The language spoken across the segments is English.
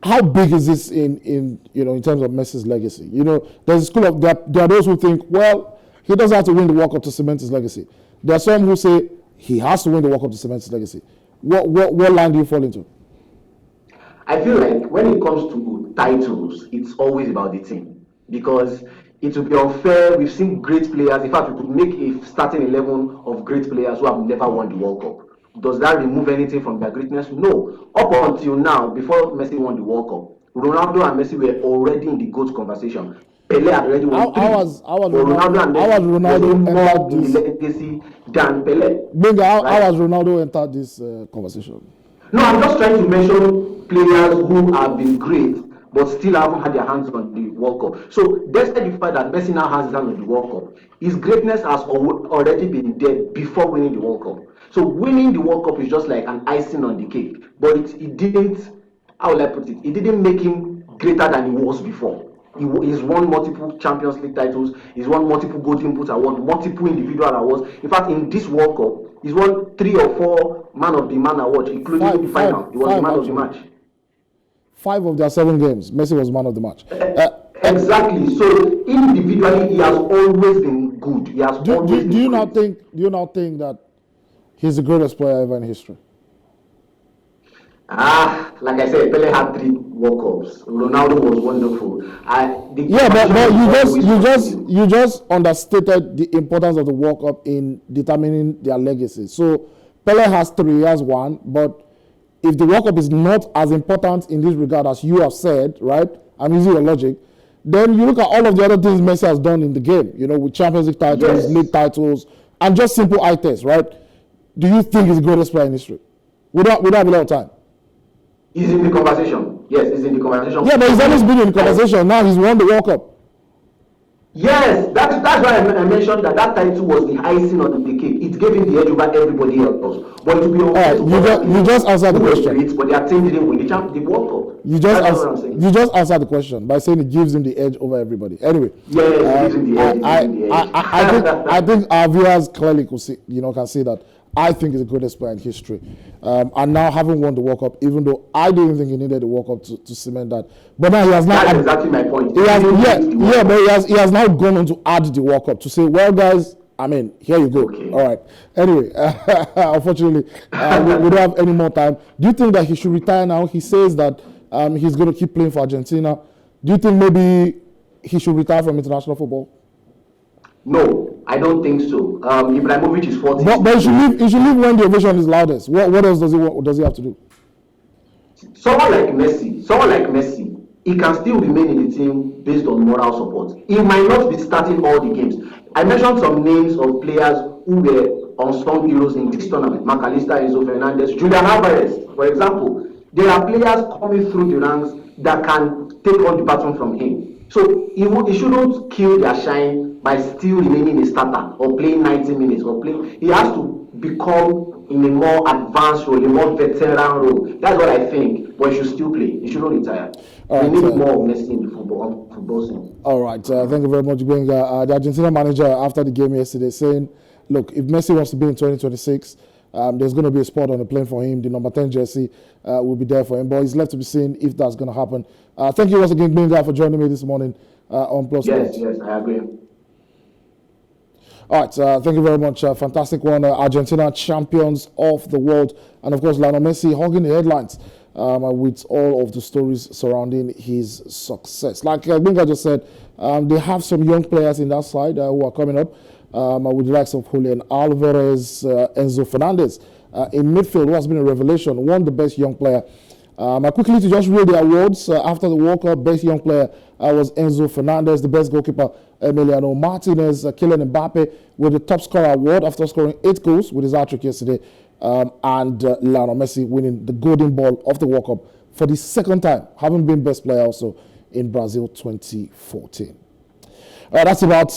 How big is this in terms of Messi's legacy? There's a school of there are those who think, well, he doesn't have to win the World Cup to cement his legacy. There are some who say he has to win the World Cup to cement his legacy. What line do you fall into? I feel like when it comes to titles, it's always about the team, because it would be unfair. We've seen great players. In fact, we could make a starting 11 of great players who have never won the World Cup. Does that remove anything from their greatness? No. Up until now, before Messi won the World Cup, Ronaldo and Messi were already in the GOAT conversation. Pele had already won three. How was Ronaldo entered this legacy than Pele? How has Ronaldo entered this conversation? No, I'm just trying to mention players who have been great but still haven't had their hands on the World Cup. So, despite the fact that Messi now has his hand on the World Cup, his greatness has already been there before winning the World Cup. So, winning the World Cup is just like an icing on the cake. But it didn't, how will I put it? It didn't make him greater than he was before. He's won multiple Champions League titles. He's won multiple Golden Boot awards, multiple individual awards. In fact, in this World Cup, he's won 3 or 4 Man of the Man awards, including the final. He was the Man of the match. 5 of their 7 games, Messi was Man of the match. Exactly. So individually, he has always been good. He has always been. Do you not think that he's the greatest player ever in history? Like I said, Pele had 3 World Cups. Ronaldo was wonderful. But you just understated the importance of the World Cup in determining their legacy. So Pele has 3, he has 1, but if the World Cup is not as important in this regard as you have said, right? I'm using your logic. Then you look at all of the other things Messi has done in the game, with Champions League titles, yes, league titles, and just simple eye tests, right? Do you think he's the greatest player in history? We don't have a lot of time. He's in the conversation. Yes, he's in the conversation. Yeah, but he's always been in the conversation. Now he's won the World Cup. Yes, that's why I mentioned that title was the icing on the cake. It gave him the edge over everybody else. But to be honest, you just answered the question. Great, but their team didn't win the World Cup. You just answered the question by saying it gives him the edge over everybody. Anyway, yes, it gives him the edge. I think our viewers clearly can see that I think he's the greatest player in history. And now having won the World Cup, even though I didn't think he needed the World Cup to cement that. But now he has now... That's exactly my point. But he has now gone on to add the World Cup to say, well, guys, here you go. Okay. All right. Anyway, unfortunately, we don't have any more time. Do you think that he should retire now? He says that he's going to keep playing for Argentina. Do you think maybe he should retire from international football? No, I don't think so. Ibrahimovic is 40. But he should leave when the ovation is loudest. What else does he have to do? Someone like Messi, he can still remain in the team based on moral support. He might not be starting all the games. I mentioned some names of players who were unsung heroes in this tournament. McAllister, Enzo Fernandez, Julian Alvarez, for example. There are players coming through the ranks that can take on the baton from him. So he shouldn't kill their shine by still remaining a starter or playing 90 minutes He has to become in a more advanced role, a more veteran role. That's what I think. But he should still play. He shouldn't retire. We need more of Messi in the football scene. All right. Thank you very much, Gbenga. The Argentina manager after the game yesterday saying, look, if Messi wants to be in 2026, there's going to be a spot on the plane for him. The number 10 jersey will be there for him. But it's left to be seen if that's going to happen. Thank you once again, Gbenga, for joining me this morning on Plus. Yes, I agree. All right, thank you very much. Fantastic one. Argentina champions of the world. And of course, Lionel Messi hogging the headlines with all of the stories surrounding his success. Like Gbenga just said, they have some young players in that side who are coming up with the likes of Julian Alvarez, Enzo Fernandez in midfield, who has been a revelation, won the best young player. Quickly to just read the awards after the World Cup, best young player was Enzo Fernandez, the best goalkeeper Emiliano Martinez, Kylian Mbappe with the top scorer award after scoring 8 goals with his hat-trick yesterday, and Lionel Messi winning the Golden Ball of the World Cup for the second time, having been best player also in Brazil 2014. That's about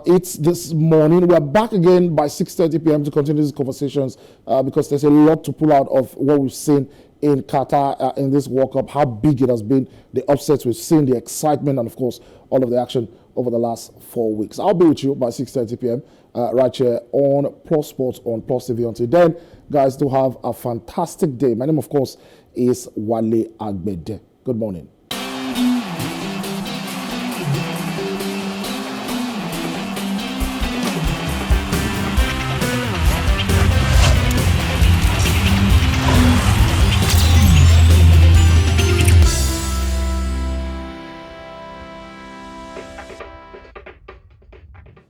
it this morning. We're back again by 6:30 p.m. to continue these conversations because there's a lot to pull out of what we've seen in Qatar in this World Cup, how big it has been, the upsets we've seen, the excitement, and of course, all of the action over the last 4 weeks. I'll be with you by 6:30 p.m. Right here on Plus Sports on Plus TV. Until then, guys, do have a fantastic day. My name, of course, is Wale Agbede. Good morning.